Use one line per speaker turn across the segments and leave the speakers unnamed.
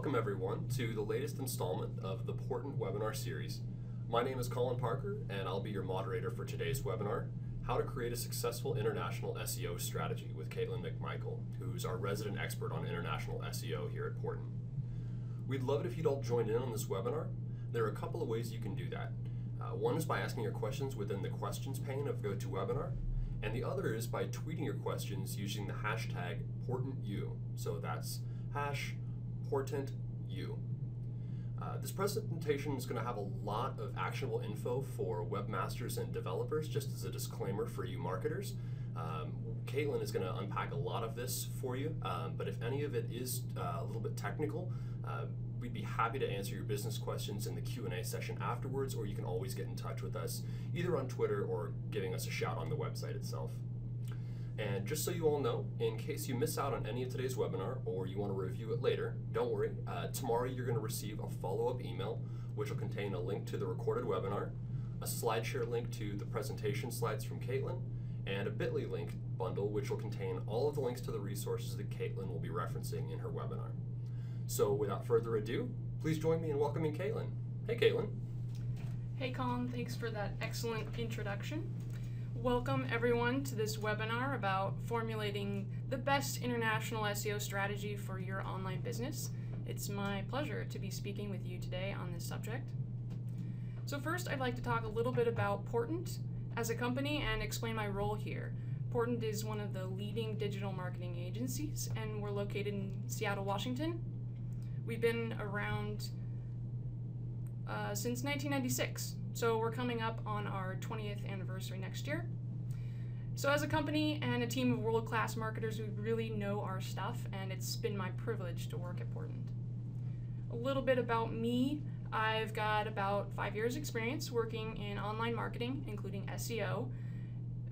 Welcome everyone to the latest installment of the Portent webinar series. My name is Colin Parker and I'll be your moderator for today's webinar, How to Create a Successful International SEO Strategy with Kaitlin McMichael, who's our resident expert on international SEO here at Portent. We'd love it if you'd all join in on this webinar. There are a couple of ways you can do that. One is by asking your questions within the questions pane of GoToWebinar, and the other is by tweeting your questions using the hashtag PortentU. So that's #PortentU. This presentation is going to have a lot of actionable info for webmasters and developers, just as a disclaimer for you marketers. Kaitlin is going to unpack a lot of this for you, but if any of it is a little bit technical, we'd be happy to answer your business questions in the Q&A session afterwards, or you can always get in touch with us either on Twitter or giving us a shout on the website itself. And just so you all know, in case you miss out on any of today's webinar or you want to review it later, don't worry. Tomorrow you're going to receive a follow-up email which will contain a link to the recorded webinar, a SlideShare link to the presentation slides from Kaitlin, and a bit.ly link bundle which will contain all of the links to the resources that Kaitlin will be referencing in her webinar. So without further ado, please join me in welcoming Kaitlin. Hey Kaitlin.
Hey Colin, thanks for that excellent introduction. Welcome everyone to this webinar about formulating the best international SEO strategy for your online business. It's my pleasure to be speaking with you today on this subject. So first, I'd like to talk a little bit about Portent as a company and explain my role here. Portent is one of the leading digital marketing agencies, and we're located in Seattle, Washington. We've been around since 1996. So we're coming up on our 20th anniversary next year. So as a company and a team of world-class marketers, we really know our stuff, and it's been my privilege to work at Portent. A little bit about me. I've got about 5 years experience working in online marketing, including SEO,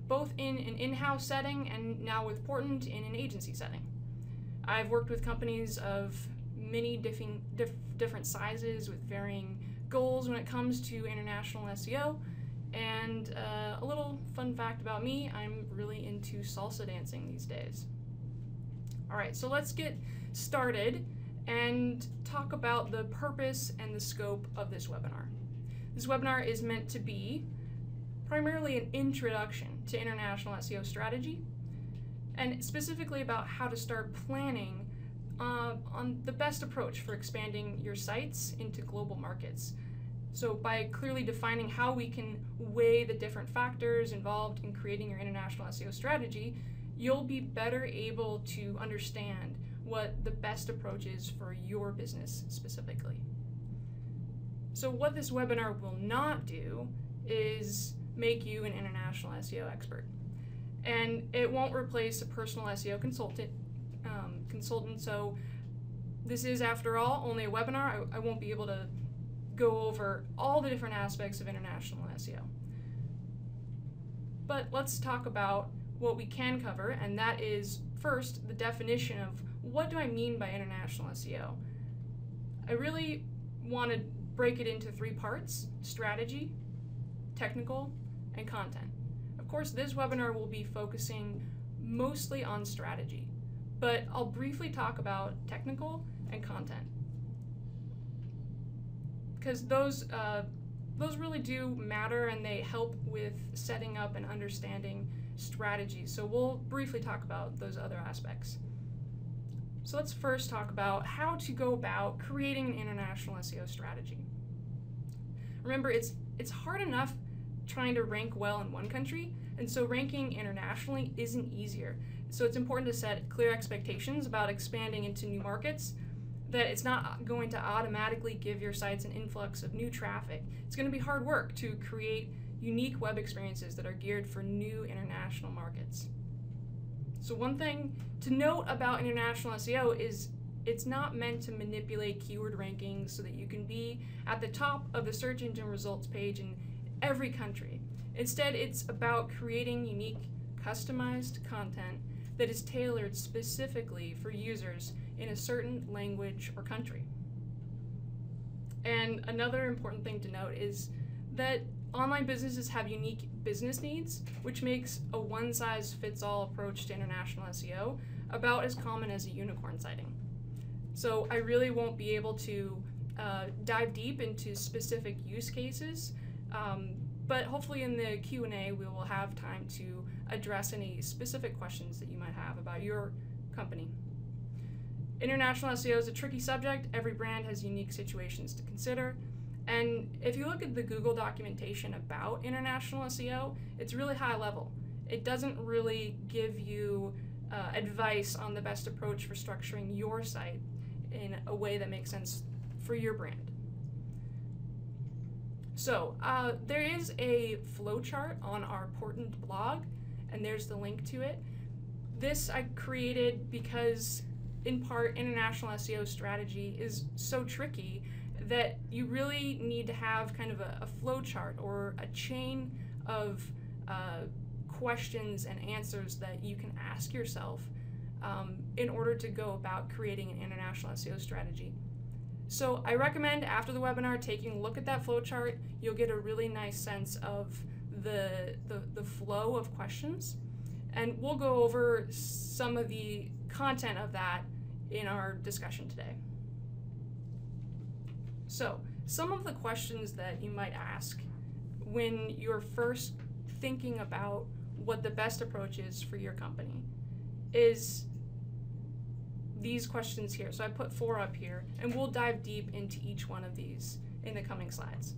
both in an in-house setting and now with Portent in an agency setting. I've worked with companies of many different sizes with varying goals when it comes to international SEO, and a little fun fact about me, I'm really into salsa dancing these days. Alright, so let's get started and talk about the purpose and the scope of this webinar. This webinar is meant to be primarily an introduction to international SEO strategy, and specifically about how to start planning on the best approach for expanding your sites into global markets. So by clearly defining how we can weigh the different factors involved in creating your international SEO strategy, you'll be better able to understand what the best approach is for your business specifically. So what this webinar will not do is make you an international SEO expert. And it won't replace a personal SEO consultant. So this is, after all, only a webinar. I won't be able to go over all the different aspects of international SEO. But let's talk about what we can cover, and that is, first, the definition of what do I mean by international SEO. I really want to break it into 3 parts: strategy, technical, and content. Of course, this webinar will be focusing mostly on strategy, but I'll briefly talk about technical and content, because those really do matter, and they help with setting up and understanding strategy. So we'll briefly talk about those other aspects. So let's first talk about how to go about creating an international SEO strategy. Remember, it's hard enough trying to rank well in one country, and so ranking internationally isn't easier. So it's important to set clear expectations about expanding into new markets, that it's not going to automatically give your sites an influx of new traffic. It's going to be hard work to create unique web experiences that are geared for new international markets. So one thing to note about international SEO is it's not meant to manipulate keyword rankings so that you can be at the top of the search engine results page in every country. Instead, it's about creating unique, customized content that is tailored specifically for users in a certain language or country. And another important thing to note is that online businesses have unique business needs, which makes a one-size-fits-all approach to international SEO about as common as a unicorn sighting. So I really won't be able to dive deep into specific use cases, but hopefully in the Q&A we will have time to address any specific questions that you might have about your company. International SEO is a tricky subject. Every brand has unique situations to consider. And if you look at the Google documentation about international SEO, it's really high level. It doesn't really give you advice on the best approach for structuring your site in a way that makes sense for your brand. So there is a flowchart on our Portent blog, and there's the link to it. This I created because, in part, international SEO strategy is so tricky that you really need to have kind of a flowchart or a chain of questions and answers that you can ask yourself in order to go about creating an international SEO strategy. So I recommend after the webinar taking a look at that flowchart. You'll get a really nice sense of the flow of questions, and we'll go over some of the content of that in our discussion today. So some of the questions that you might ask when you're first thinking about what the best approach is for your company is these questions here. So I put 4 up here, and we'll dive deep into each one of these in the coming slides.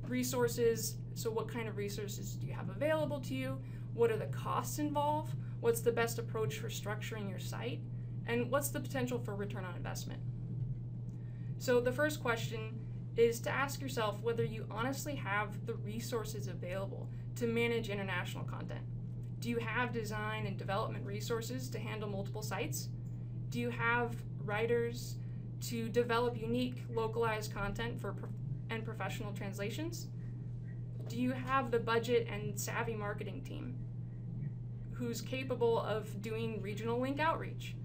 Resources, so what kind of resources do you have available to you? What are the costs involved? What's the best approach for structuring your site? And what's the potential for return on investment? So the first question is to ask yourself whether you honestly have the resources available to manage international content. Do you have design and development resources to handle multiple sites? Do you have writers to develop unique localized content and professional translations? Do you have the budget and savvy marketing team who's capable of doing regional link outreach?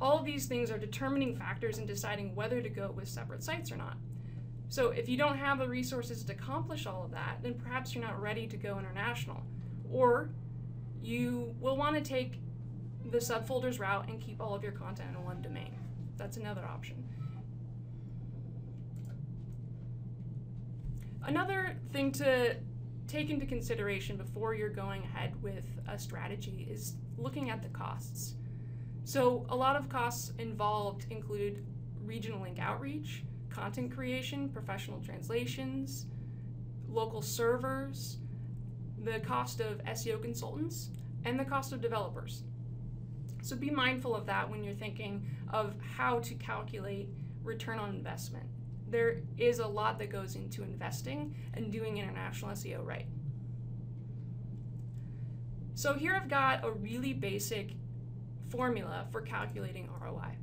All of these things are determining factors in deciding whether to go with separate sites or not. So if you don't have the resources to accomplish all of that, then perhaps you're not ready to go international. Or you will want to take the subfolders route and keep all of your content in one domain. That's another option. Another thing to take into consideration before you're going ahead with a strategy is looking at the costs. So a lot of costs involved include regional link outreach, content creation, professional translations, local servers, the cost of SEO consultants, and the cost of developers. So be mindful of that when you're thinking of how to calculate return on investment. There is a lot that goes into investing and doing international SEO right. So here I've got a really basic formula for calculating ROI.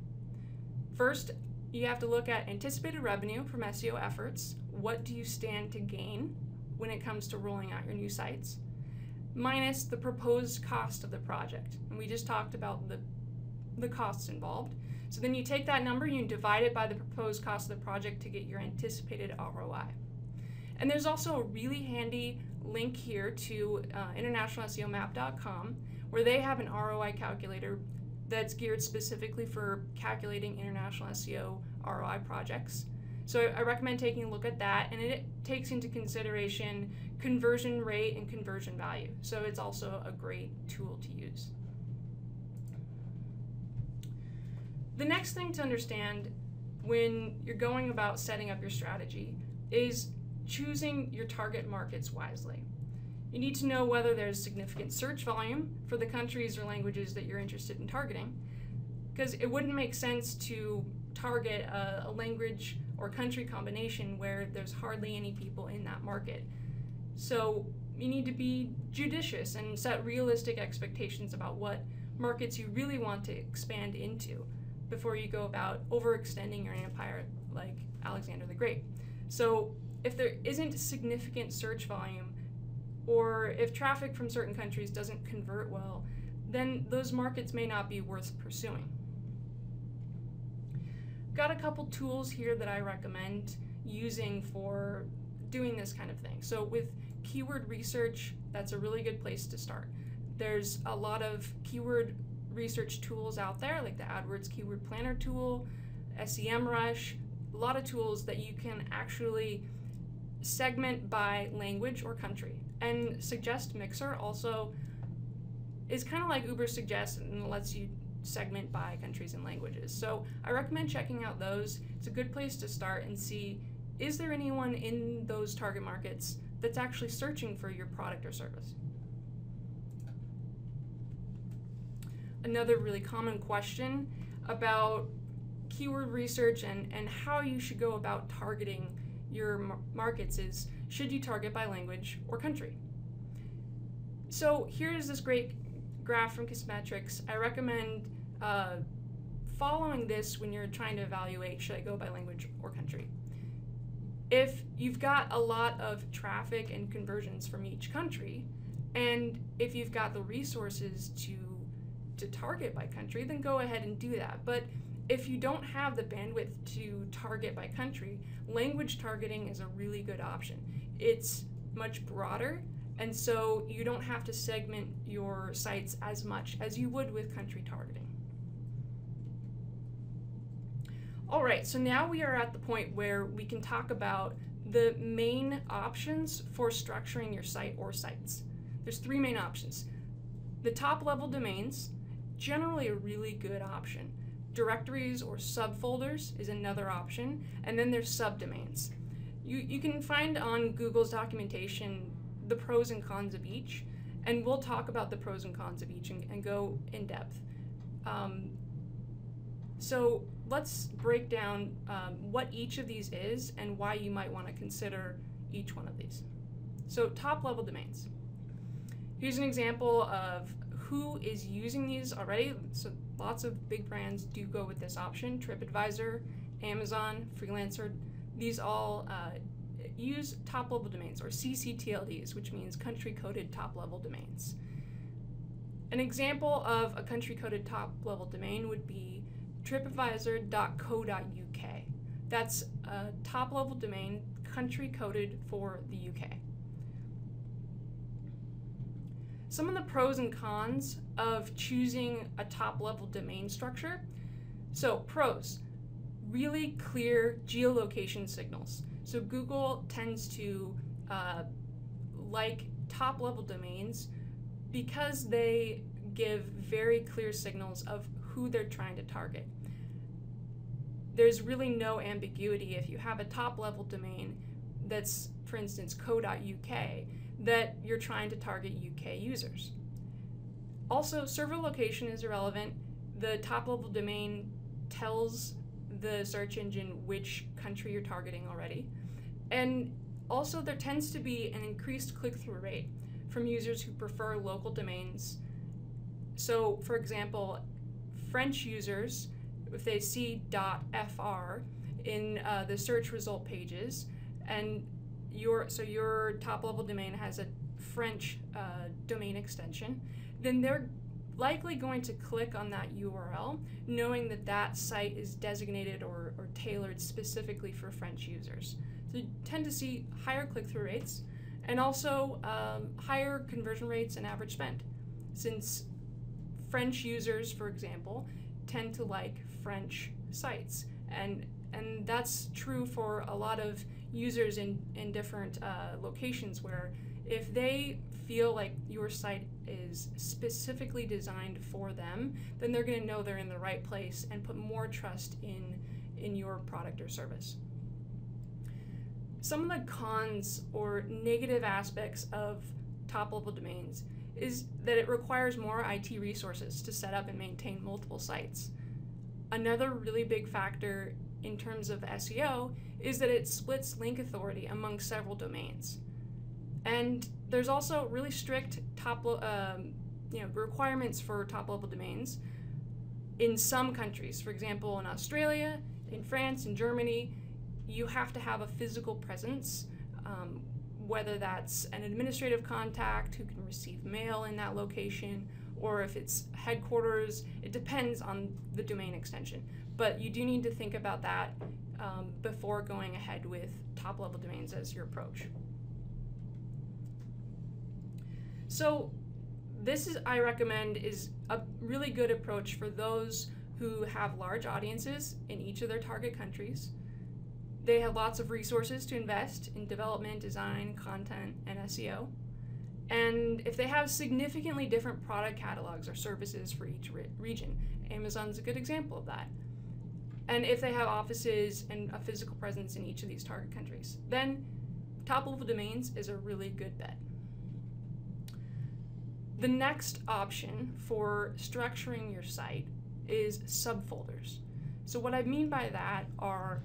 First, you have to look at anticipated revenue from SEO efforts. What do you stand to gain when it comes to rolling out your new sites? Minus the proposed cost of the project. And we just talked about the costs involved. So then you take that number, you divide it by the proposed cost of the project to get your anticipated ROI. And there's also a really handy link here to internationalSEOmap.com, where they have an ROI calculator that's geared specifically for calculating international SEO ROI projects. So I recommend taking a look at that, and it takes into consideration conversion rate and conversion value. So it's also a great tool to use. The next thing to understand when you're going about setting up your strategy is choosing your target markets wisely. You need to know whether there's significant search volume for the countries or languages that you're interested in targeting, because it wouldn't make sense to target a language or country combination where there's hardly any people in that market. So you need to be judicious and set realistic expectations about what markets you really want to expand into before you go about overextending your empire like Alexander the Great. So if there isn't significant search volume, or if traffic from certain countries doesn't convert well, then those markets may not be worth pursuing. Got a couple tools here that I recommend using for doing this kind of thing. So with keyword research, that's a really good place to start. There's a lot of keyword research tools out there, like the AdWords Keyword Planner tool, SEMrush, a lot of tools that you can actually segment by language or country. And Suggest Mixer also is kind of like Uber Suggest and lets you segment by countries and languages. So I recommend checking out those. It's a good place to start and see, is there anyone in those target markets that's actually searching for your product or service? Another really common question about keyword research and how you should go about targeting your markets is, should you target by language or country? So here's this great graph from Kissmetrics. I recommend following this when you're trying to evaluate, should I go by language or country? If you've got a lot of traffic and conversions from each country, and if you've got the resources to target by country, then go ahead and do that. But if you don't have the bandwidth to target by country, language targeting is a really good option. It's much broader, and so you don't have to segment your sites as much as you would with country targeting. All right, so now we are at the point where we can talk about the main options for structuring your site or sites. There's three main options. The top-level domains, generally a really good option. Directories or subfolders is another option, and then there's subdomains. You can find on Google's documentation the pros and cons of each, and we'll talk about the pros and cons of each and go in depth. So let's break down what each of these is and why you might want to consider each one of these. So top-level domains. Here's an example of who is using these already. So lots of big brands do go with this option. Tripadvisor, Amazon, Freelancer, these all use top-level domains, or CCTLDs, which means country-coded top-level domains. An example of a country-coded top-level domain would be tripadvisor.co.uk. That's a top-level domain, country-coded for the UK. Some of the pros and cons of choosing a top-level domain structure. So pros, really clear geolocation signals. So Google tends to like top-level domains because they give very clear signals of who they're trying to target. There's really no ambiguity if you have a top-level domain that's, for instance, co.uk, that you're trying to target UK users. Also, server location is irrelevant. The top-level domain tells the search engine which country you're targeting already. And also, there tends to be an increased click-through rate from users who prefer local domains. So, for example, French users, if they see .fr in the search result pages, and your top-level domain has a French domain extension, then they're likely going to click on that URL, knowing that that site is designated or tailored specifically for French users. So you tend to see higher click-through rates, and also higher conversion rates and average spend, since French users, for example, tend to like French sites, and that's true for a lot of users in different locations, where if they feel like your site is specifically designed for them, then they're going to know they're in the right place and put more trust in your product or service. Some of the cons or negative aspects of top-level domains is that it requires more IT resources to set up and maintain multiple sites. Another really big factor in terms of SEO is that it splits link authority among several domains. And there's also really strict requirements for top-level domains in some countries. For example, in Australia, in France, in Germany, you have to have a physical presence, whether that's an administrative contact who can receive mail in that location, or if it's headquarters. It depends on the domain extension. But you do need to think about that before going ahead with top-level domains as your approach. So I recommend is a really good approach for those who have large audiences in each of their target countries. They have lots of resources to invest in development, design, content, and SEO. And if they have significantly different product catalogs or services for each region, Amazon's a good example of that. And if they have offices and a physical presence in each of these target countries, then TopLevel Domains is a really good bet. The next option for structuring your site is subfolders. So what I mean by that are,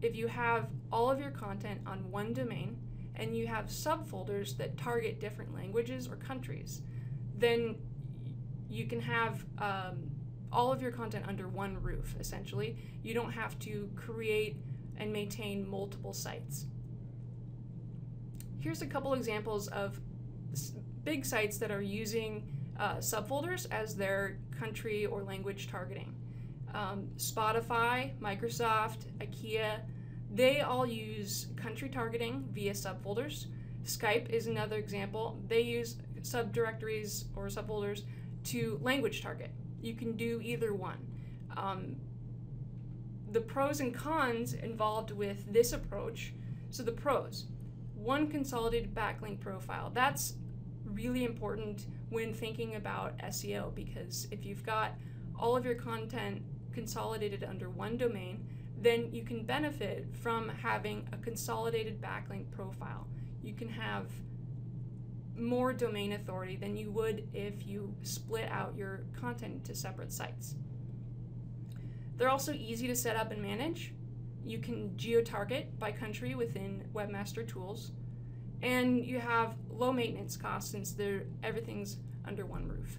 if you have all of your content on one domain and you have subfolders that target different languages or countries, then you can have all of your content under one roof, essentially. You don't have to create and maintain multiple sites. Here's a couple examples of big sites that are using subfolders as their country or language targeting. Spotify, Microsoft, IKEA, they all use country targeting via subfolders. Skype is another example. They use subdirectories or subfolders to language target. You can do either one. The pros and cons involved with this approach. So the pros, one consolidated backlink profile. That's really important when thinking about SEO, because if you've got all of your content consolidated under one domain, then you can benefit from having a consolidated backlink profile. You can have more domain authority than you would if you split out your content into separate sites. They're also easy to set up and manage. You can geo-target by country within Webmaster Tools, and you have low maintenance costs since everything's under one roof.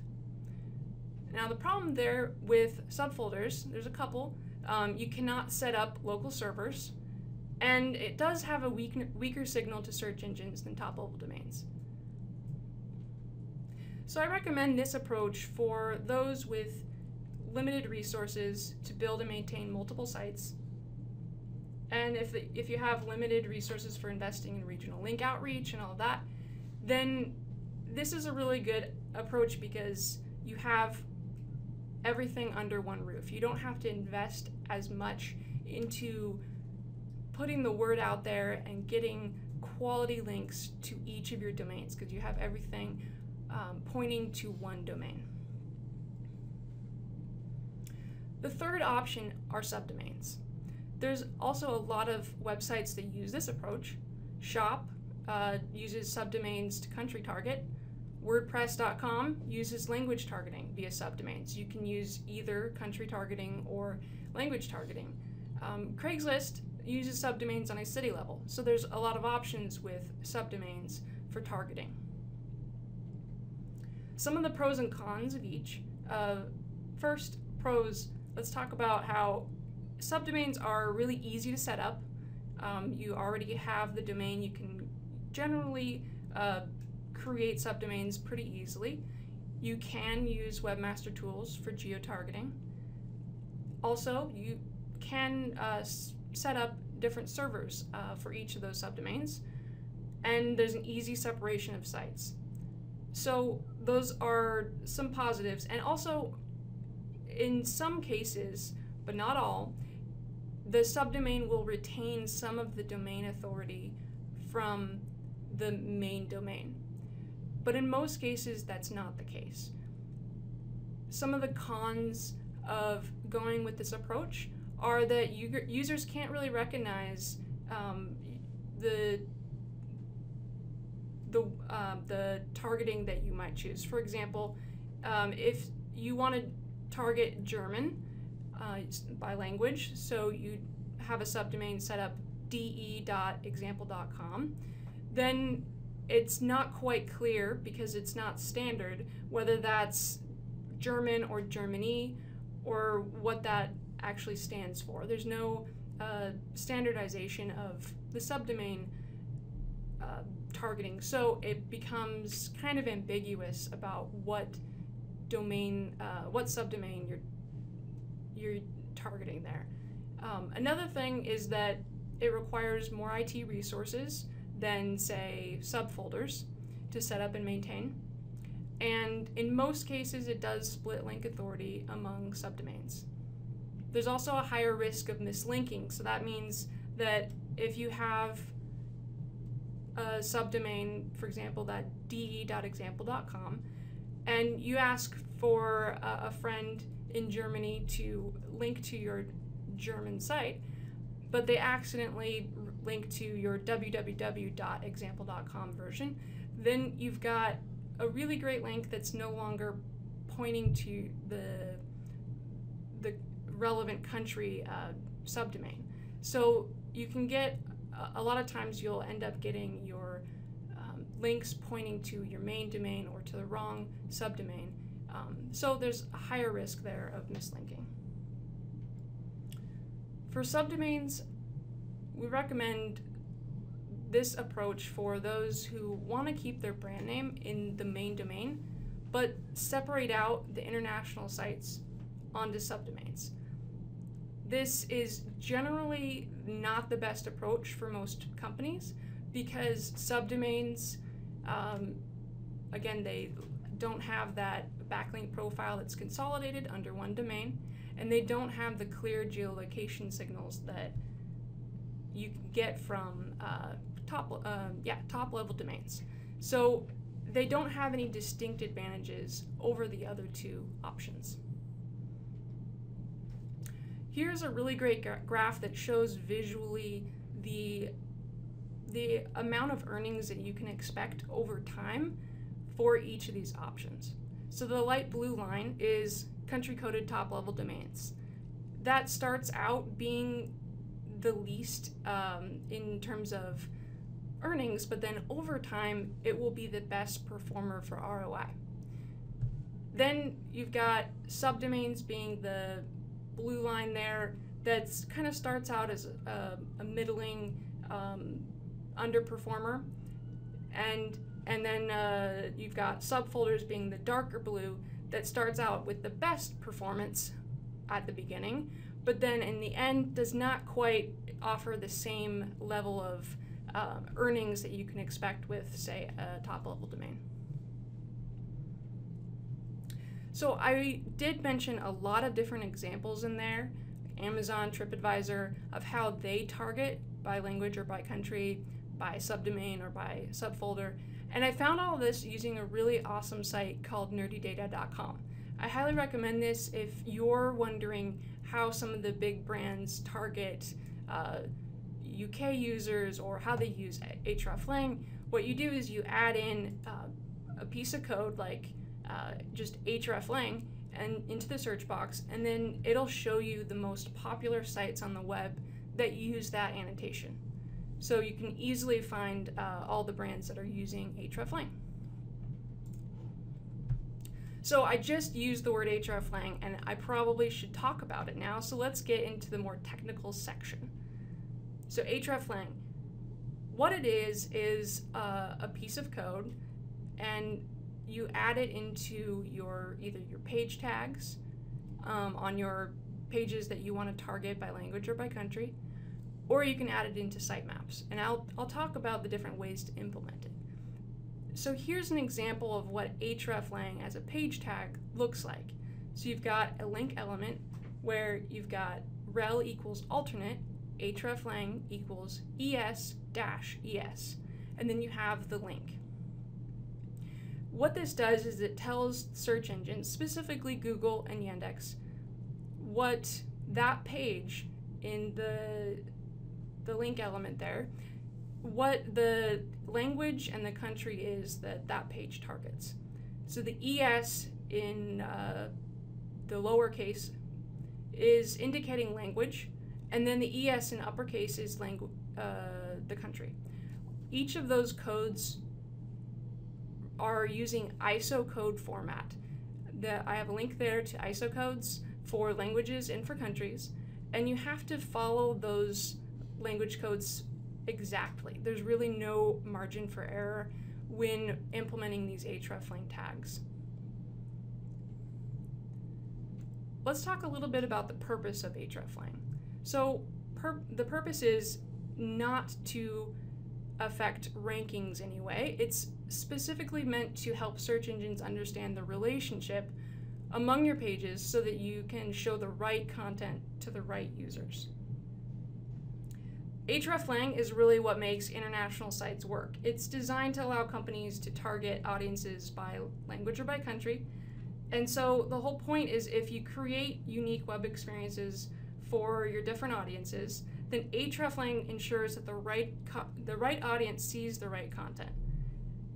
Now the problem there with subfolders, there's a couple. You cannot set up local servers, and it does have a weaker signal to search engines than TopLevel Domains. So I recommend this approach for those with limited resources to build and maintain multiple sites. And if you have limited resources for investing in regional link outreach and all of that, then this is a really good approach because you have everything under one roof. You don't have to invest as much into putting the word out there and getting quality links to each of your domains because you have everything pointing to one domain. The third option are subdomains. There's also a lot of websites that use this approach. Shop uses subdomains to country target. WordPress.com uses language targeting via subdomains. You can use either country targeting or language targeting. Craigslist uses subdomains on a city level, so there's a lot of options with subdomains for targeting. Some of the pros and cons of each. First, pros, let's talk about how subdomains are really easy to set up. You already have the domain. You can generally create subdomains pretty easily. You can use Webmaster Tools for geo-targeting. Also, you can set up different servers for each of those subdomains, and there's an easy separation of sites. So those are some positives, and also in some cases, but not all, the subdomain will retain some of the domain authority from the main domain. But in most cases, that's not the case. Some of the cons of going with this approach are that users can't really recognize the targeting that you might choose. For example, if you want to target German by language, so you have a subdomain set up de.example.com, then it's not quite clear, because it's not standard, whether that's German or Germany or what that actually stands for. There's no standardization of the subdomain targeting, so it becomes kind of ambiguous about what domain, what subdomain you're targeting there. Another thing is that it requires more IT resources than, say, subfolders to set up and maintain. and in most cases it does split link authority among subdomains. There's also a higher risk of mislinking, so that means that if you have a subdomain, for example, that de.example.com, and you ask for a friend in Germany to link to your German site, but they accidentally link to your www.example.com version, then you've got a really great link that's no longer pointing to the relevant country subdomain. So you can get, a lot of times you'll end up getting your links pointing to your main domain or to the wrong subdomain. So there's a higher risk there of mislinking. For subdomains, we recommend this approach for those who want to keep their brand name in the main domain, but separate out the international sites onto subdomains. This is generally not the best approach for most companies because subdomains, again, they don't have that backlink profile that's consolidated under one domain, and they don't have the clear geolocation signals that you can get from top-level domains. So they don't have any distinct advantages over the other two options. Here's a really great graph that shows visually the amount of earnings that you can expect over time for each of these options. So the light blue line is country-coded top-level domains. That starts out being the least in terms of earnings, but then over time it will be the best performer for ROI. Then you've got subdomains being the blue line there that's kind of starts out as a middling underperformer, and then you've got subfolders being the darker blue that starts out with the best performance at the beginning, but then in the end does not quite offer the same level of earnings that you can expect with, say, a top-level domain. So I did mention a lot of different examples in there, Amazon, Tripadvisor, of how they target by language or by country, by subdomain or by subfolder. And I found all of this using a really awesome site called nerdydata.com. I highly recommend this if you're wondering how some of the big brands target UK users or how they use hreflang. What you do is you add in a piece of code like just hreflang and into the search box, and then it'll show you the most popular sites on the web that use that annotation. So you can easily find all the brands that are using hreflang. So I just used the word hreflang, and I probably should talk about it now, so let's get into the more technical section. So hreflang, what it is a piece of code, and you add it into either your page tags on your pages that you want to target by language or by country, or you can add it into sitemaps. And I'll talk about the different ways to implement it. So here's an example of what hreflang as a page tag looks like. So you've got a link element where you've got rel equals alternate, hreflang equals es-es, and then you have the link. What this does is it tells search engines, specifically Google and Yandex, what that page in the link element there, what the language and the country is that page targets. So the es in the lowercase is indicating language, and then the es in uppercase is the country. Each of those codes are using ISO code format. I have a link there to ISO codes for languages and for countries, and you have to follow those language codes exactly. There's really no margin for error when implementing these hreflang tags. Let's talk a little bit about the purpose of hreflang. So the purpose is not to affect rankings anyway. It's specifically meant to help search engines understand the relationship among your pages so that you can show the right content to the right users. hreflang is really what makes international sites work. It's designed to allow companies to target audiences by language or by country. And so the whole point is if you create unique web experiences for your different audiences, then hreflang ensures that the right audience sees the right content.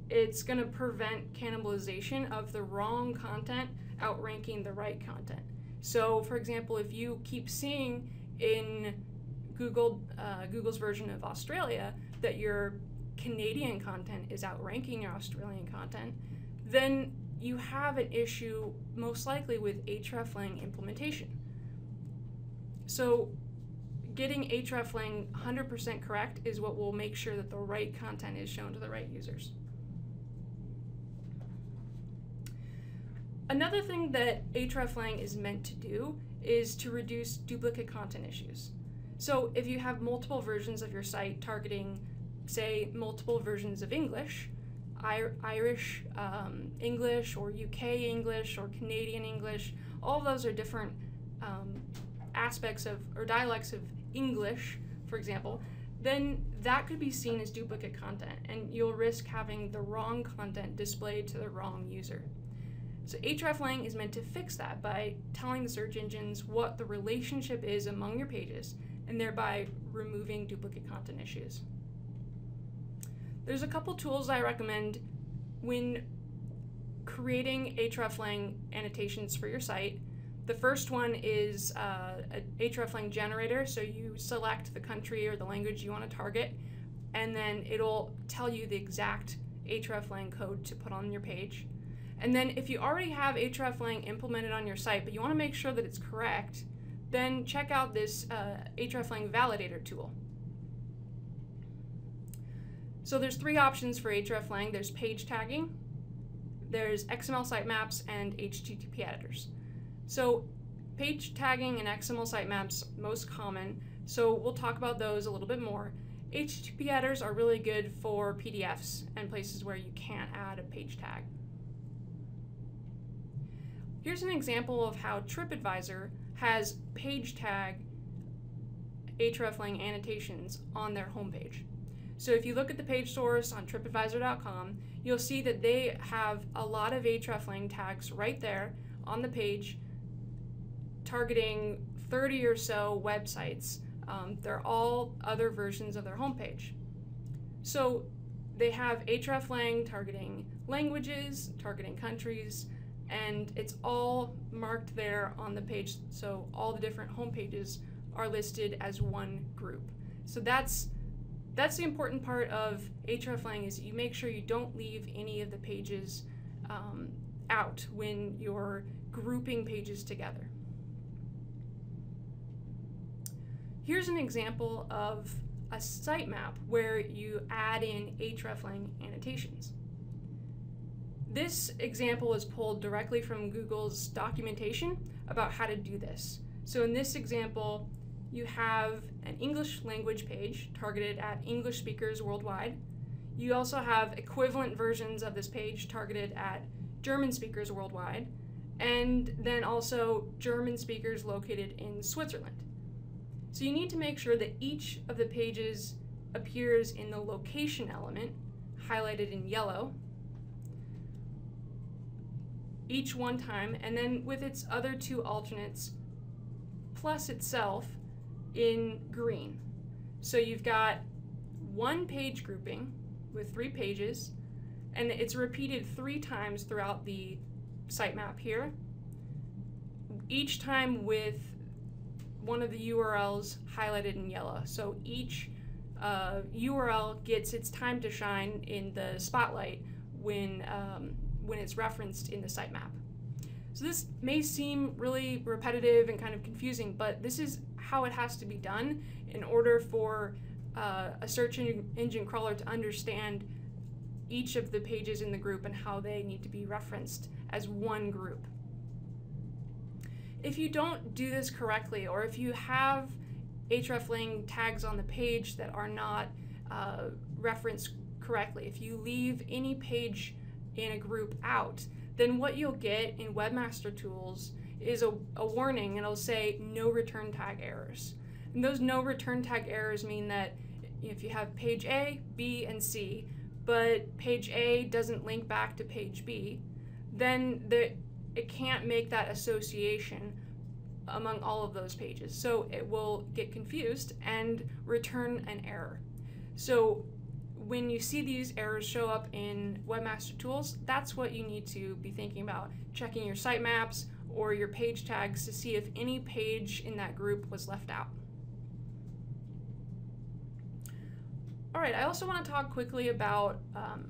It's going to prevent cannibalization of the wrong content outranking the right content. So for example, if you keep seeing in Google's version of Australia that your Canadian content is outranking your Australian content, then you have an issue most likely with hreflang implementation. So getting hreflang 100% correct is what will make sure that the right content is shown to the right users. Another thing that hreflang is meant to do is to reduce duplicate content issues. So if you have multiple versions of your site targeting, say, multiple versions of English, Irish English or UK English or Canadian English, all of those are different aspects of or dialects of English, for example, then that could be seen as duplicate content and you'll risk having the wrong content displayed to the wrong user. So hreflang is meant to fix that by telling the search engines what the relationship is among your pages and thereby removing duplicate content issues. There's a couple tools I recommend when creating hreflang annotations for your site. The first one is a hreflang generator, so you select the country or the language you want to target, and then it'll tell you the exact hreflang code to put on your page. And then if you already have hreflang implemented on your site, but you want to make sure that it's correct, then check out this hreflang validator tool. So there's three options for hreflang. There's page tagging, there's XML sitemaps, and HTTP editors. So page tagging and XML sitemaps most common, so we'll talk about those a little bit more. HTTP editors are really good for PDFs and places where you can't add a page tag. Here's an example of how Tripadvisor has page tag hreflang annotations on their homepage. So if you look at the page source on tripadvisor.com, you'll see that they have a lot of hreflang tags right there on the page targeting 30 or so websites. They're all other versions of their homepage. So they have hreflang targeting languages, targeting countries, and it's all marked there on the page, so all the different homepages are listed as one group. So that's the important part of hreflang, is you make sure you don't leave any of the pages out when you're grouping pages together. Here's an example of a sitemap where you add in hreflang annotations. This example was pulled directly from Google's documentation about how to do this. So in this example, you have an English language page targeted at English speakers worldwide. You also have equivalent versions of this page targeted at German speakers worldwide, and then also German speakers located in Switzerland. So you need to make sure that each of the pages appears in the location element, highlighted in yellow, each one time, and then with its other two alternates plus itself in green. So you've got one page grouping with 3 pages, and it's repeated 3 times throughout the sitemap here, each time with one of the URLs highlighted in yellow. So each URL gets its time to shine in the spotlight when it's referenced in the sitemap. So this may seem really repetitive and kind of confusing, but this is how it has to be done in order for a search engine crawler to understand each of the pages in the group and how they need to be referenced as one group. If you don't do this correctly, or if you have hreflang tags on the page that are not referenced correctly, if you leave any page in a group out, then what you'll get in Webmaster Tools is a warning, and it'll say no return tag errors. And those no return tag errors mean that if you have page A, B, and C, but page A doesn't link back to page B, then it can't make that association among all of those pages. So it will get confused and return an error. So when you see these errors show up in Webmaster Tools, that's what you need to be thinking about. Checking your sitemaps or your page tags to see if any page in that group was left out. All right, I also want to talk quickly about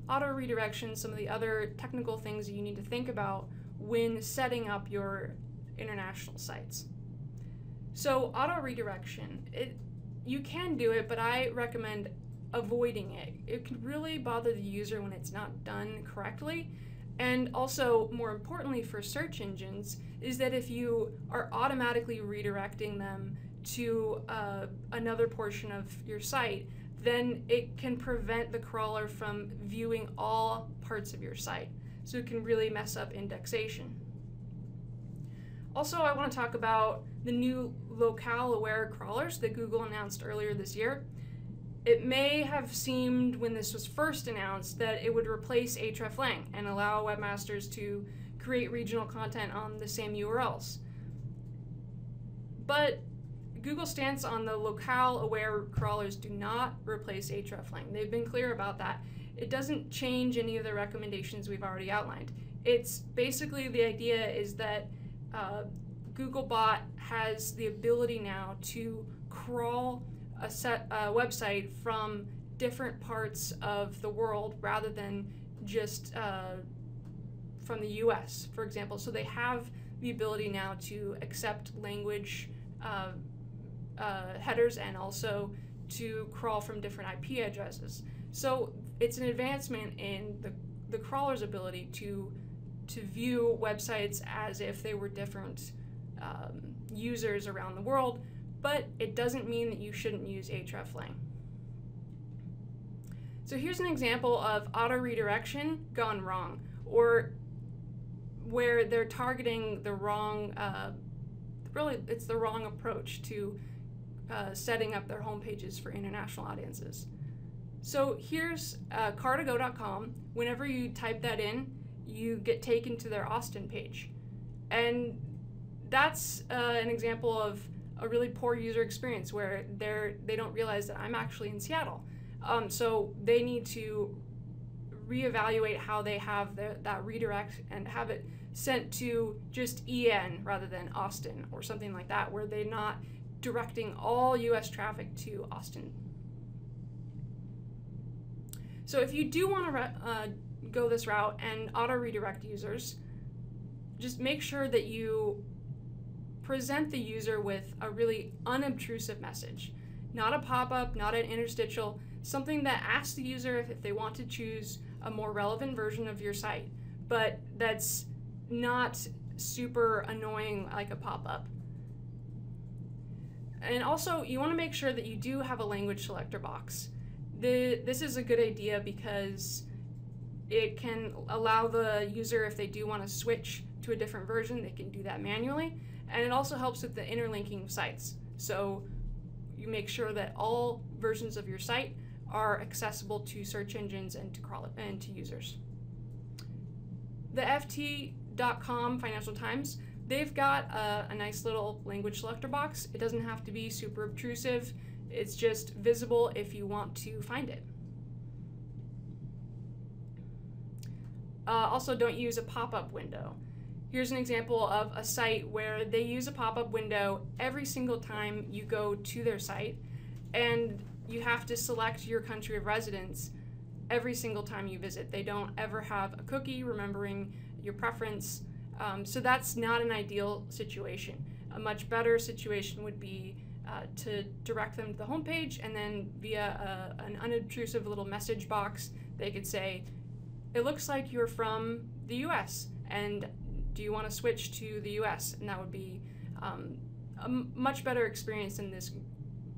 auto redirection, some of the other technical things you need to think about when setting up your international sites. So auto redirection, you can do it, but I recommend avoiding it. It can really bother the user when it's not done correctly. And also, more importantly for search engines, is that if you are automatically redirecting them to another portion of your site, then it can prevent the crawler from viewing all parts of your site. So it can really mess up indexation. Also, I want to talk about the new locale-aware crawlers that Google announced earlier this year. It may have seemed when this was first announced that it would replace hreflang and allow webmasters to create regional content on the same URLs. But Google's stance on the locale-aware crawlers do not replace hreflang. They've been clear about that. It doesn't change any of the recommendations we've already outlined. It's basically the idea is that Googlebot has the ability now to crawl a website from different parts of the world rather than just from the US, for example. So they have the ability now to accept language headers and also to crawl from different IP addresses. So it's an advancement in the crawler's ability to view websites as if they were different users around the world, but it doesn't mean that you shouldn't use hreflang. So here's an example of auto redirection gone wrong, or where they're targeting the wrong, really it's the wrong approach to setting up their home pages for international audiences. So here's car2go.com. Whenever you type that in, you get taken to their Austin page. And that's an example of a really poor user experience where they don't realize that I'm actually in Seattle. So they need to reevaluate how they have that redirect and have it sent to just EN rather than Austin or something like that, where they're not directing all US traffic to Austin. So if you do want to go this route and auto redirect users, just make sure that you present the user with a really unobtrusive message. Not a pop-up, not an interstitial, something that asks the user if they want to choose a more relevant version of your site, but that's not super annoying like a pop-up. And also, you want to make sure that you do have a language selector box. This is a good idea because it can allow the user, if they do want to switch to a different version, they can do that manually. And it also helps with the interlinking of sites. So you make sure that all versions of your site are accessible to search engines and to users. The FT.com Financial Times, they've got a nice little language selector box. It doesn't have to be super obtrusive. It's just visible if you want to find it. Also, don't use a pop-up window. Here's an example of a site where they use a pop-up window every single time you go to their site, and you have to select your country of residence every single time you visit. They don't ever have a cookie remembering your preference, so that's not an ideal situation. A much better situation would be to direct them to the homepage, and then via an unobtrusive little message box, they could say, it looks like you're from the US, and do you want to switch to the US? And that would be a much better experience than this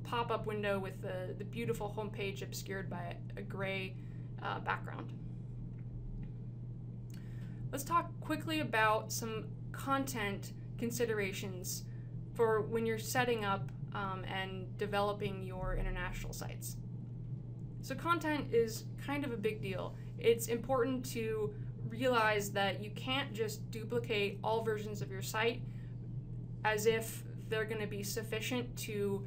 pop-up window with the beautiful homepage obscured by a gray background. Let's talk quickly about some content considerations for when you're setting up and developing your international sites. So content is kind of a big deal. It's important to realize that you can't just duplicate all versions of your site as if they're going to be sufficient to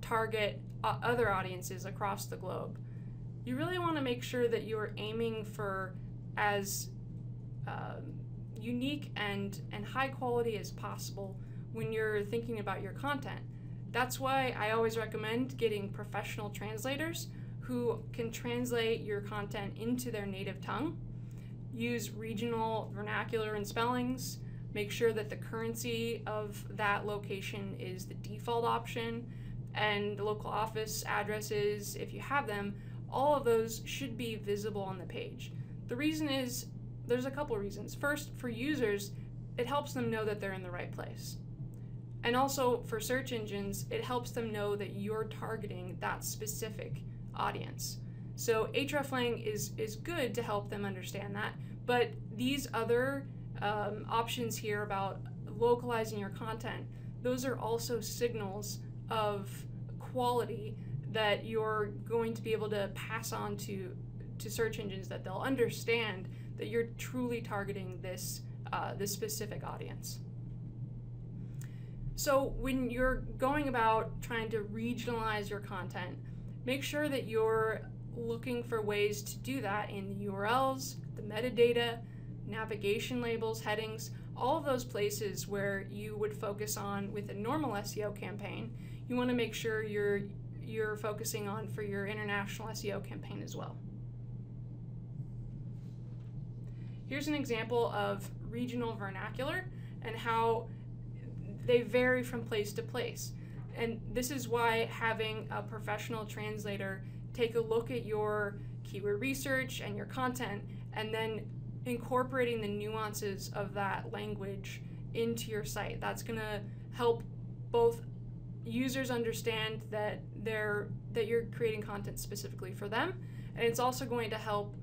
target other audiences across the globe. You really want to make sure that you're aiming for as unique and high quality as possible when you're thinking about your content. That's why I always recommend getting professional translators who can translate your content into their native tongue, use regional vernacular and spellings, make sure that the currency of that location is the default option, and the local office addresses, if you have them, all of those should be visible on the page. The reason is, there's a couple reasons. First, for users, it helps them know that they're in the right place. And also for search engines, it helps them know that you're targeting that specific audience. So hreflang is good to help them understand that, but these other options here about localizing your content, those are also signals of quality that you're going to be able to pass on to search engines, that they'll understand that you're truly targeting this specific audience. So when you're going about trying to regionalize your content, make sure that you're looking for ways to do that in the URLs, the metadata, navigation labels, headings, all of those places where you would focus on with a normal SEO campaign. You want to make sure you're focusing on for your international SEO campaign as well. Here's an example of regional vernacular and how they vary from place to place. And this is why having a professional translator take a look at your keyword research and your content, and then incorporating the nuances of that language into your site. That's going to help both users understand that you're creating content specifically for them, and it's also going to help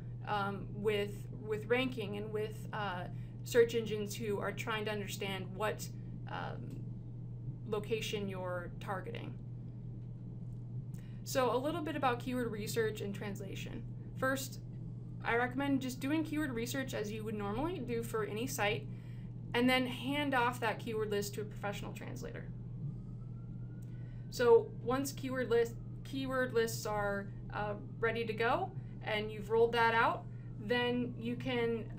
with ranking and with search engines who are trying to understand what location you're targeting. So a little bit about keyword research and translation. First, I recommend just doing keyword research as you would normally do for any site, and then hand off that keyword list to a professional translator. So once keyword lists are ready to go and you've rolled that out, then you can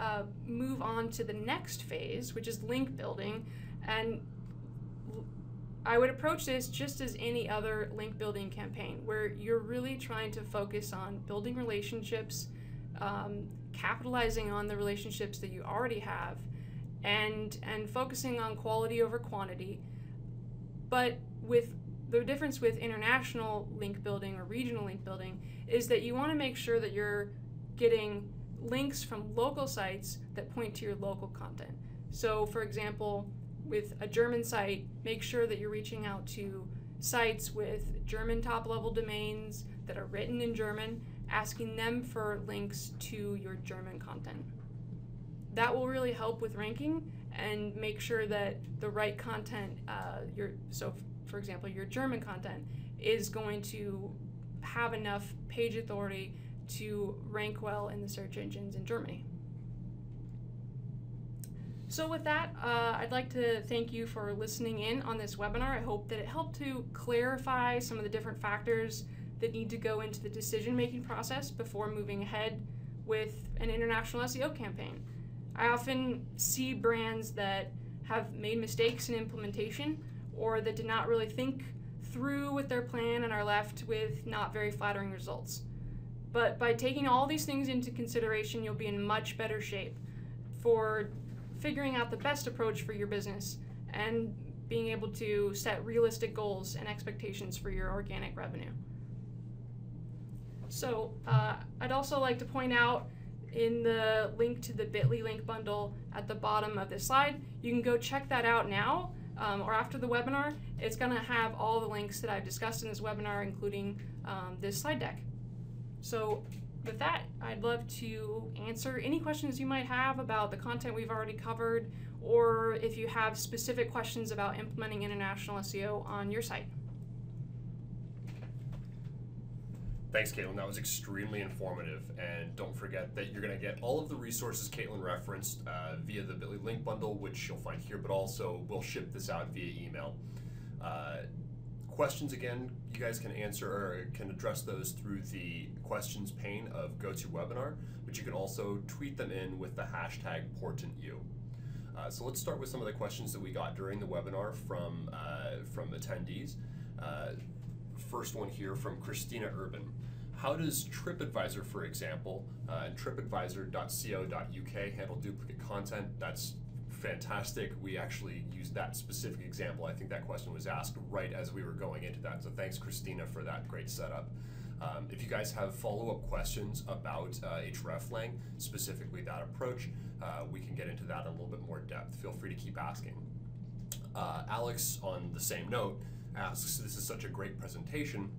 move on to the next phase, which is link building. And I would approach this just as any other link building campaign, where you're really trying to focus on building relationships, capitalizing on the relationships that you already have, and focusing on quality over quantity. But with the difference with international link building or regional link building is that you want to make sure that you're getting links from local sites that point to your local content. So for example, with a German site, make sure that you're reaching out to sites with German top-level domains that are written in German, asking them for links to your German content. That will really help with ranking and make sure that the right content, for example, your German content is going to have enough page authority to rank well in the search engines in Germany. So with that, I'd like to thank you for listening in on this webinar. I hope that it helped to clarify some of the different factors that need to go into the decision-making process before moving ahead with an international SEO campaign. I often see brands that have made mistakes in implementation or that did not really think through with their plan and are left with not very flattering results. But by taking all these things into consideration, you'll be in much better shape for figuring out the best approach for your business and being able to set realistic goals and expectations for your organic revenue. So I'd also like to point out in the link to the bit.ly link bundle at the bottom of this slide, you can go check that out now or after the webinar. It's going to have all the links that I've discussed in this webinar, including this slide deck. So with that, I'd love to answer any questions you might have about the content we've already covered, or if you have specific questions about implementing international SEO on your site.
Thanks, Kaitlin. That was extremely informative. And don't forget that you're going to get all of the resources Kaitlin referenced via the Bitly link bundle, which you'll find here, but also we'll ship this out via email. Questions, again, you guys can answer or can address those through the questions pane of GoToWebinar, but you can also tweet them in with the hashtag PortentU. So let's start with some of the questions that we got during the webinar from attendees. First one here from Christina Urban. How does Tripadvisor, for example, and tripadvisor.co.uk handle duplicate content? That's fantastic. We actually used that specific example. I think that question was asked right as we were going into that. So thanks, Christina, for that great setup. If you guys have follow-up questions about hreflang, specifically that approach, we can get into that in a little bit more depth. Feel free to keep asking. Alex, on the same note, asks, this is such a great presentation,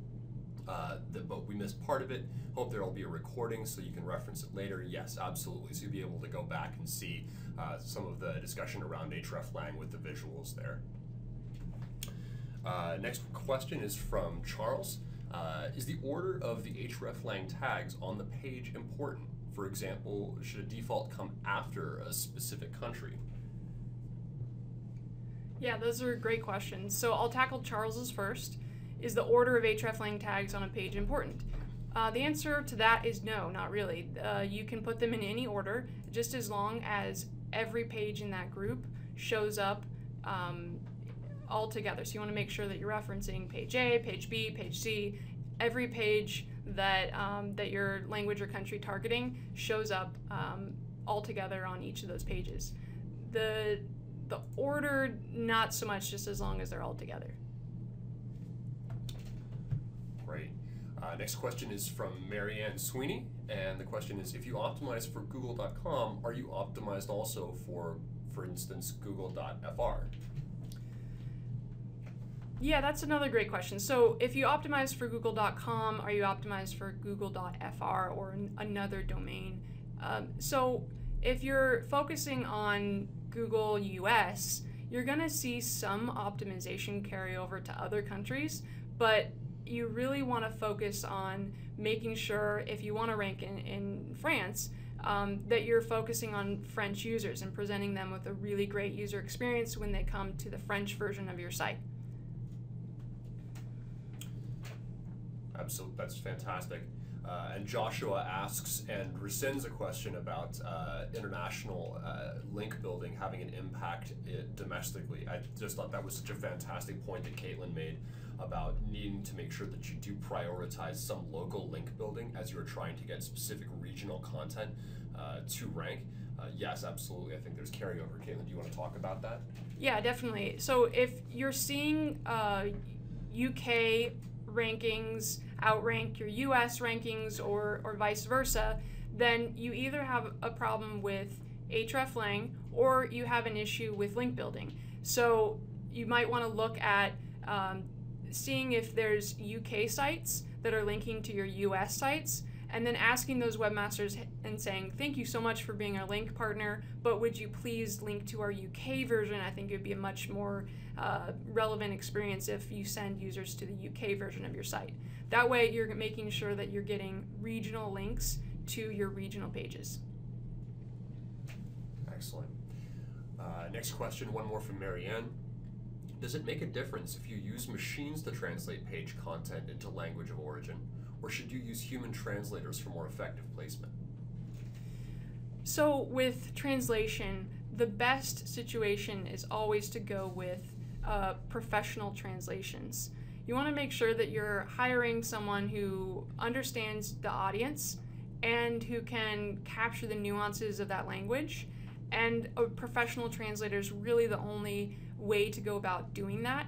but we missed part of it. Hope there will be a recording so you can reference it later. Yes, absolutely. So you'll be able to go back and see some of the discussion around hreflang with the visuals there. Next question is from Charles. Is the order of the hreflang tags on the page important? For example, should a default come after a specific country?
Yeah, those are great questions. So I'll tackle Charles's first. Is the order of hreflang tags on a page important? The answer to that is no, not really. You can put them in any order, just as long as every page in that group shows up all together. So you want to make sure that you're referencing page A, page B, page C. Every page that, that your language or country targeting shows up all together on each of those pages. The order, not so much, just as long as they're all together. Great.
Next question is from Marianne Sweeney, and the question is, if you optimize for google.com, are you optimized also for instance, google.fr?
Yeah, that's another great question. So if you optimize for google.com, are you optimized for google.fr or another domain? So if you're focusing on Google US, you're going to see some optimization carry over to other countries, but you really want to focus on making sure, if you want to rank in France, that you're focusing on French users and presenting them with a really great user experience when they come to the French version of your site.
Absolutely, that's fantastic. And Joshua asks and rescinds a question about international link building having an impact domestically. I just thought that was such a fantastic point that Kaitlin made about needing to make sure that you do prioritize some local link building as you're trying to get specific regional content to rank. Yes, absolutely. I think there's carryover. Kaitlin, do you want to talk about that?
Yeah, definitely. So if you're seeing UK rankings outrank your US rankings or vice versa, then you either have a problem with hreflang or you have an issue with link building. So you might want to look at seeing if there's UK sites that are linking to your US sites, and then asking those webmasters and saying, thank you so much for being our link partner, but would you please link to our UK version? I think it would be a much more relevant experience if you send users to the UK version of your site. That way you're making sure that you're getting regional links to your regional pages.
Excellent. Next question, one more from Marianne. Does it make a difference if you use machines to translate page content into language of origin, or should you use human translators for more effective placement?
So with translation, the best situation is always to go with professional translations. You want to make sure that you're hiring someone who understands the audience and who can capture the nuances of that language. And a professional translator is really the only way to go about doing that.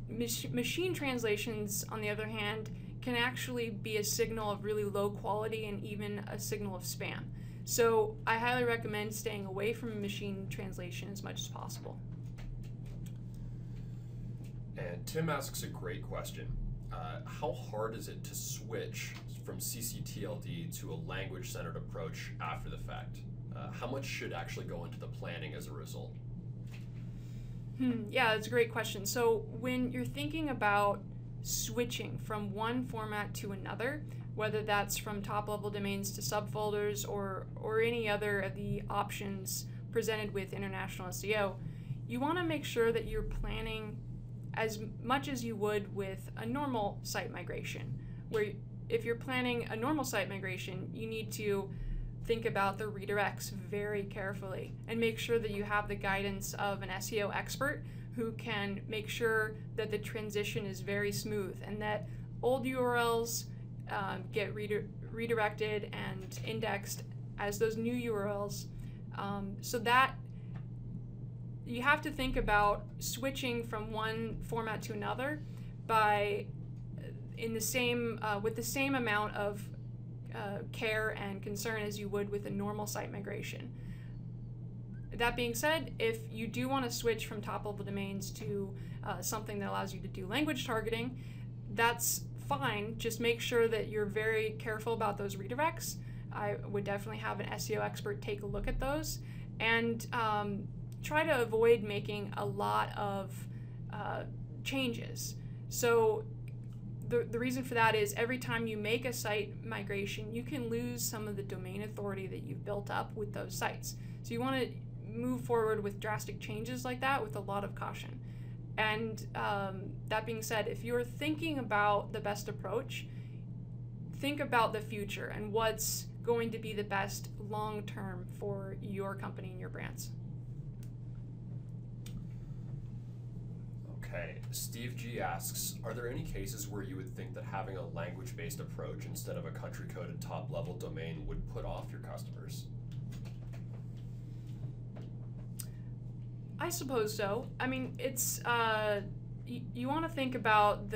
Machine translations, on the other hand, can actually be a signal of really low quality and even a signal of spam. So I highly recommend staying away from machine translation as much as possible.
And Tim asks a great question. how hard is it to switch from ccTLD to a language-centered approach after the fact? How much should actually go into the planning as a result?
Yeah, that's a great question. So when you're thinking about switching from one format to another, whether that's from top-level domains to subfolders or any other of the options presented with International SEO, you want to make sure that you're planning as much as you would with a normal site migration, where if you're planning a normal site migration, you need to think about the redirects very carefully and make sure that you have the guidance of an SEO expert who can make sure that the transition is very smooth and that old URLs get redirected and indexed as those new URLs, so that you have to think about switching from one format to another by with the same amount of care and concern as you would with a normal site migration. That being said, if you do want to switch from top-level domains to something that allows you to do language targeting, that's fine. Just make sure that you're very careful about those redirects. I would definitely have an SEO expert take a look at those and try to avoid making a lot of changes. So the reason for that is every time you make a site migration, you can lose some of the domain authority that you've built up with those sites. So you want to move forward with drastic changes like that with a lot of caution. And that being said, if you're thinking about the best approach, think about the future and what's going to be the best long-term for your company and your brands.
Okay, Steve G asks, are there any cases where you would think that having a language-based approach instead of a country-coded top-level domain would put off your customers?
I suppose so. I mean, it's you want to think about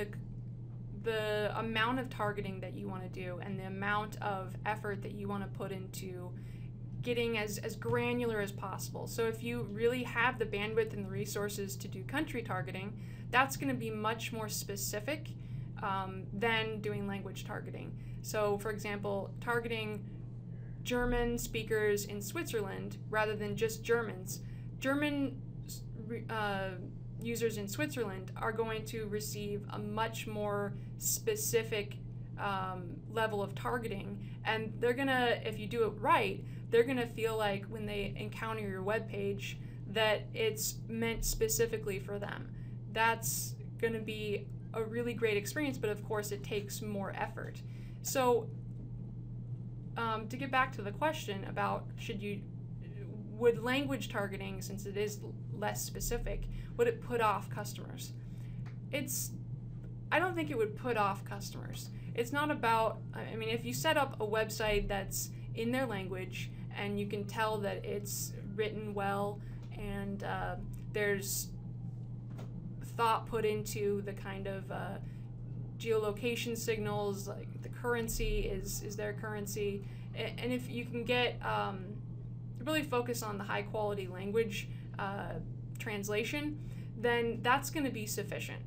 the amount of targeting that you want to do and the amount of effort that you want to put into getting as granular as possible. So if you really have the bandwidth and the resources to do country targeting, that's going to be much more specific than doing language targeting. So for example, targeting German speakers in Switzerland rather than just Germans. German users in Switzerland are going to receive a much more specific level of targeting, and they're gonna, if you do it right, they're gonna feel like when they encounter your web page that it's meant specifically for them. That's gonna be a really great experience, but of course it takes more effort. So to get back to the question about would language targeting, since it is less specific, would it put off customers? I don't think it would put off customers. It's not about, I mean, if you set up a website that's in their language and you can tell that it's written well and there's thought put into the kind of geolocation signals, like the currency is their currency, and if you can get really focus on the high quality language translation, then that's going to be sufficient.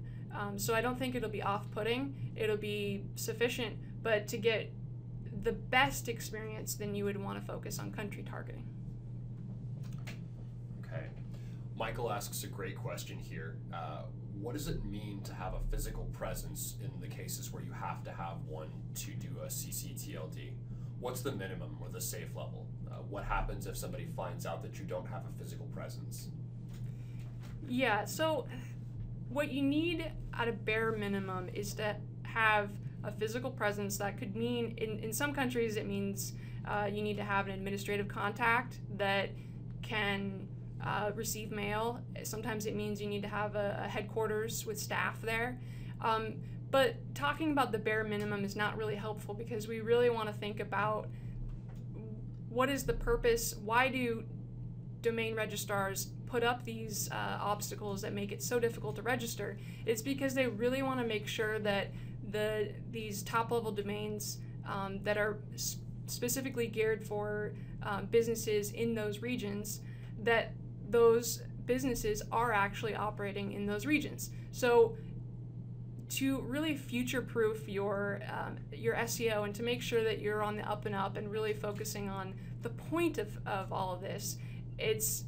So I don't think it'll be off-putting, it'll be sufficient, but to get the best experience, then you would want to focus on country targeting.
Okay. Michael asks a great question here. What does it mean to have a physical presence in the cases where you have to have one to do a ccTLD? What's the minimum or the safe level? What happens if somebody finds out that you don't have a physical presence?
Yeah, so what you need at a bare minimum is to have a physical presence. That could mean, in some countries, it means you need to have an administrative contact that can receive mail. Sometimes it means you need to have a headquarters with staff there. But talking about the bare minimum is not really helpful because we really want to think about what is the purpose, why do domain registrars put up these obstacles that make it so difficult to register? It's because they really want to make sure that these top-level domains that are specifically geared for businesses in those regions, that those businesses are actually operating in those regions. So to really future-proof your SEO and to make sure that you're on the up and up and really focusing on the point of all of this. It's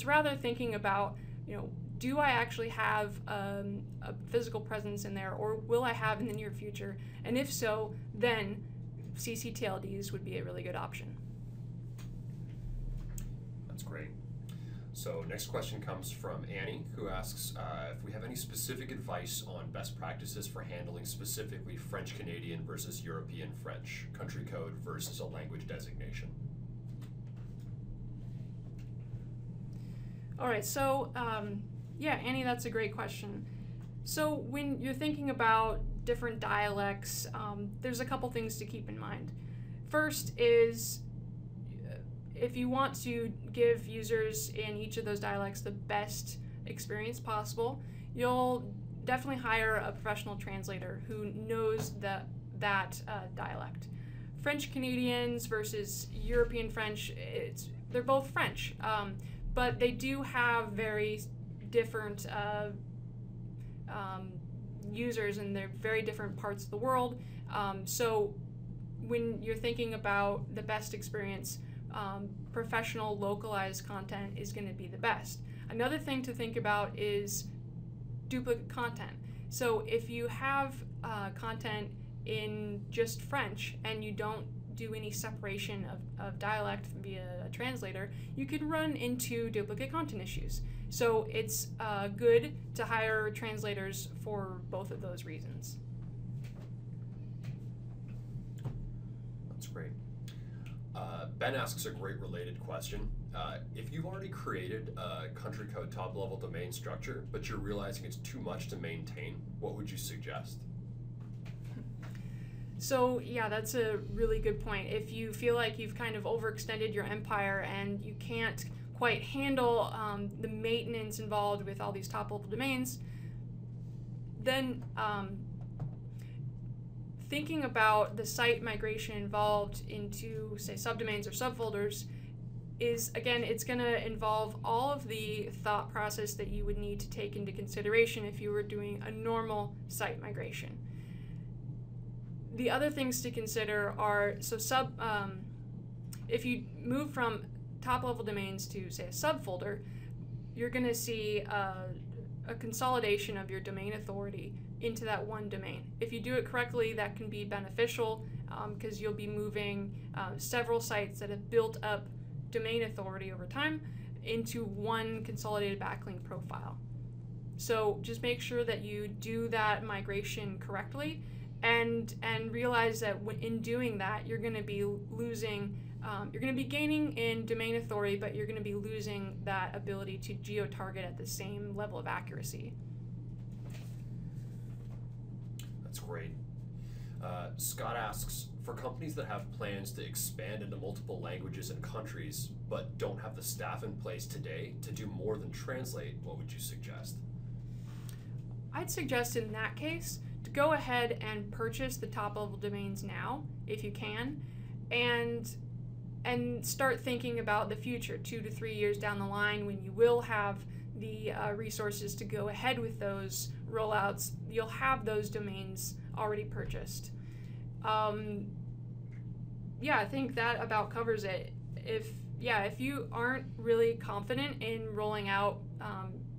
rather thinking about, do I actually have a physical presence in there, or will I have in the near future? And if so, then CCTLDs would be a really good option.
That's great. So next question comes from Annie, who asks if we have any specific advice on best practices for handling specifically French Canadian versus European French, country code versus a language designation.
All right, so yeah, Annie, that's a great question. So when you're thinking about different dialects, there's a couple things to keep in mind. First is, if you want to give users in each of those dialects the best experience possible, you'll definitely hire a professional translator who knows that dialect. French Canadians versus European French, they're both French, but they do have very different users, and they're very different parts of the world. So when you're thinking about the best experience, professional localized content is going to be the best. Another thing to think about is duplicate content. So if you have content in just French and you don't do any separation of dialect via a translator, you can run into duplicate content issues. So it's good to hire translators for both of those reasons.
That's great. Ben asks a great related question. If you've already created a country code top-level domain structure, but you're realizing it's too much to maintain, what would you suggest?
So yeah, that's a really good point. If you feel like you've kind of overextended your empire and you can't quite handle the maintenance involved with all these top-level domains, then thinking about the site migration involved into, say, subdomains or subfolders is, again, it's going to involve all of the thought process that you would need to take into consideration if you were doing a normal site migration. The other things to consider are, if you move from top-level domains to, say, a subfolder, you're going to see a consolidation of your domain authority into that one domain. If you do it correctly, that can be beneficial because you'll be moving several sites that have built up domain authority over time into one consolidated backlink profile. So just make sure that you do that migration correctly, and realize that in doing that, you're going to be losing, you're going to be gaining in domain authority, but you're going to be losing that ability to geo-target at the same level of accuracy.
That's great. Scott asks, for companies that have plans to expand into multiple languages and countries, but don't have the staff in place today to do more than translate, what would you suggest?
I'd suggest in that case to go ahead and purchase the top-level domains now, if you can, and start thinking about the future, 2 to 3 years down the line, when you will have the resources to go ahead with those rollouts. You'll have those domains already purchased. Yeah, I think that about covers it. If you aren't really confident in rolling out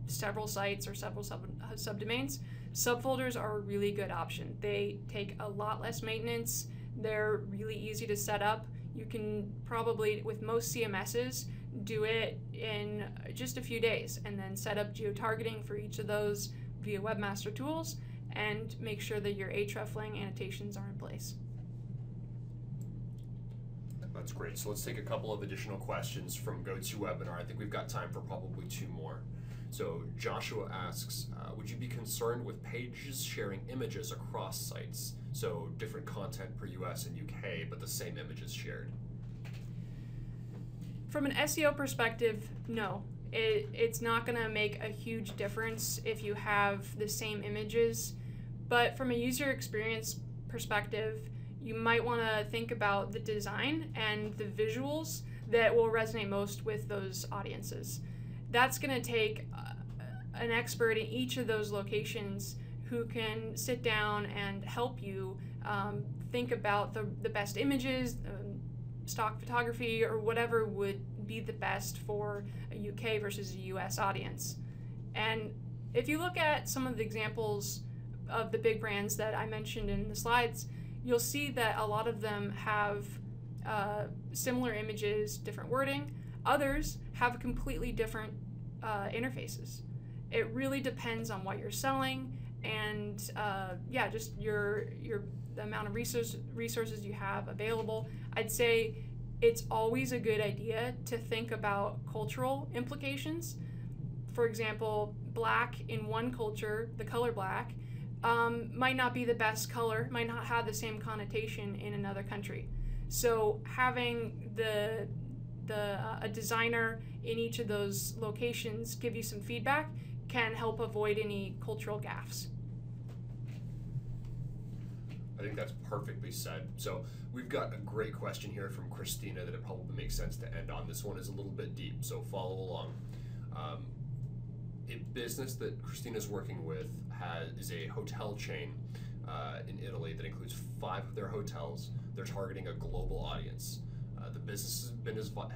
several sites or several subdomains, subfolders are a really good option. They take a lot less maintenance. They're really easy to set up. You can probably, with most CMSs, do it in just a few days and then set up geo-targeting for each of those via Webmaster Tools and make sure that your hreflang annotations are in place.
That's great. So let's take a couple of additional questions from GoToWebinar. I think we've got time for probably 2 more. So Joshua asks, would you be concerned with pages sharing images across sites? So different content per US and UK, but the same images shared.
From an SEO perspective, no. It's not going to make a huge difference if you have the same images. But from a user experience perspective, you might want to think about the design and the visuals that will resonate most with those audiences. That's going to take an expert in each of those locations who can sit down and help you think about the best images, stock photography, or whatever would be the best for a UK versus a US audience. And if you look at some of the examples of the big brands that I mentioned in the slides, you'll see that a lot of them have similar images, different wording. Others have completely different interfaces. It really depends on what you're selling and yeah, just the amount of resources you have available. I'd say it's always a good idea to think about cultural implications. For example, black in one culture, the color black, might not be the best color, might not have the same connotation in another country. So having a designer in each of those locations give you some feedback can help avoid any cultural gaffes.
I think that's perfectly said. So we've got a great question here from Christina that it probably makes sense to end on. This one is a little bit deep, so follow along. A business that Christina's working with is a hotel chain in Italy that includes 5 of their hotels. They're targeting a global audience. The business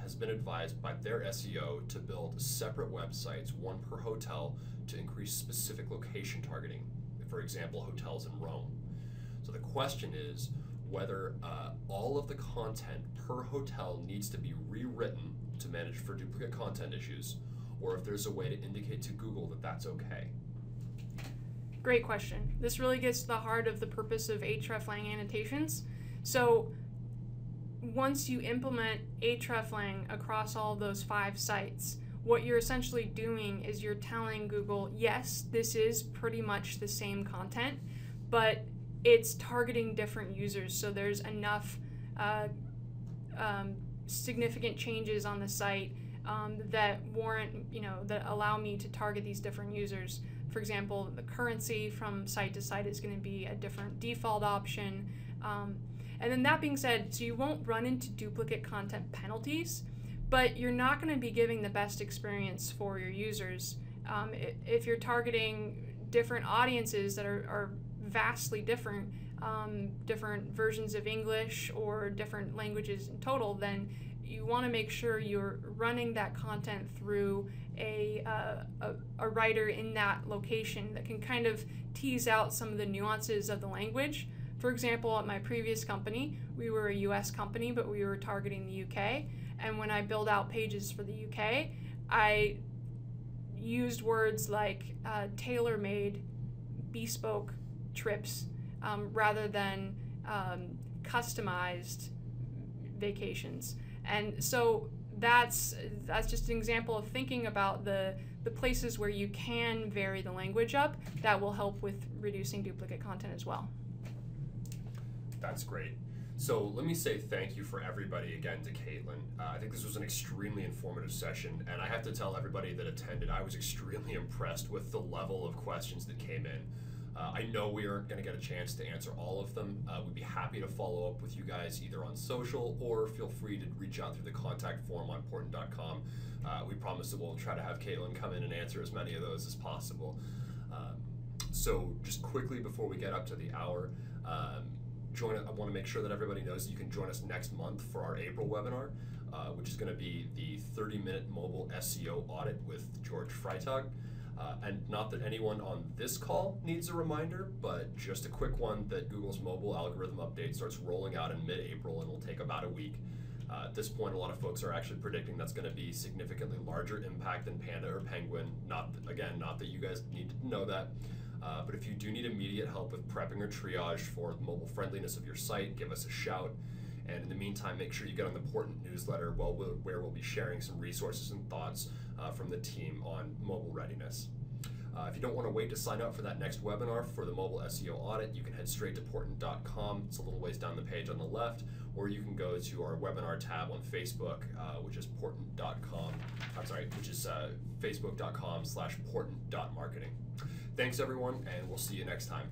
has been advised by their SEO to build separate websites, one per hotel, to increase specific location targeting. For example, hotels in Rome. So the question is whether all of the content per hotel needs to be rewritten to manage for duplicate content issues, or if there's a way to indicate to Google that that's okay.
Great question. This really gets to the heart of the purpose of hreflang annotations. So once you implement hreflang across all those 5 sites, what you're essentially doing is you're telling Google, yes, this is pretty much the same content, but it's targeting different users. So there's enough significant changes on the site that warrant, that allow me to target these different users. For example, the currency from site to site is going to be a different default option. And then that being said, so you won't run into duplicate content penalties, but you're not going to be giving the best experience for your users. If you're targeting different audiences that are vastly different, different versions of English or different languages in total, then you want to make sure you're running that content through a writer in that location that can kind of tease out some of the nuances of the language. For example, at my previous company, we were a US company, but we were targeting the UK. And when I build out pages for the UK, I used words like tailor-made, bespoke trips rather than customized vacations. And so that's just an example of thinking about the places where you can vary the language up. That will help with reducing duplicate content as well.
That's great. So let me say thank you for everybody again to Kaitlin. I think this was an extremely informative session, and I have to tell everybody that attended, I was extremely impressed with the level of questions that came in. I know we aren't going to get a chance to answer all of them. We'd be happy to follow up with you guys either on social, or feel free to reach out through the contact form on Portent.com. We promise that we'll try to have Kaitlin come in and answer as many of those as possible. So just quickly before we get up to the hour, I want to make sure that everybody knows that you can join us next month for our April webinar, which is going to be the 30-minute mobile SEO audit with George Freitag. And not that anyone on this call needs a reminder, but just a quick one that Google's mobile algorithm update starts rolling out in mid-April and will take about a week. At this point, a lot of folks are actually predicting that's going to be significantly larger impact than Panda or Penguin. Not that you guys need to know that. But if you do need immediate help with prepping or triage for the mobile friendliness of your site, give us a shout. And in the meantime, make sure you get on the Portent newsletter where we'll be sharing some resources and thoughts from the team on mobile readiness. If you don't want to wait to sign up for that next webinar for the mobile SEO audit, you can head straight to Portent.com. It's a little ways down the page on the left, or you can go to our webinar tab on Facebook, which is Portent.com. Which is Facebook.com/Portent.marketing. Thanks everyone, and we'll see you next time.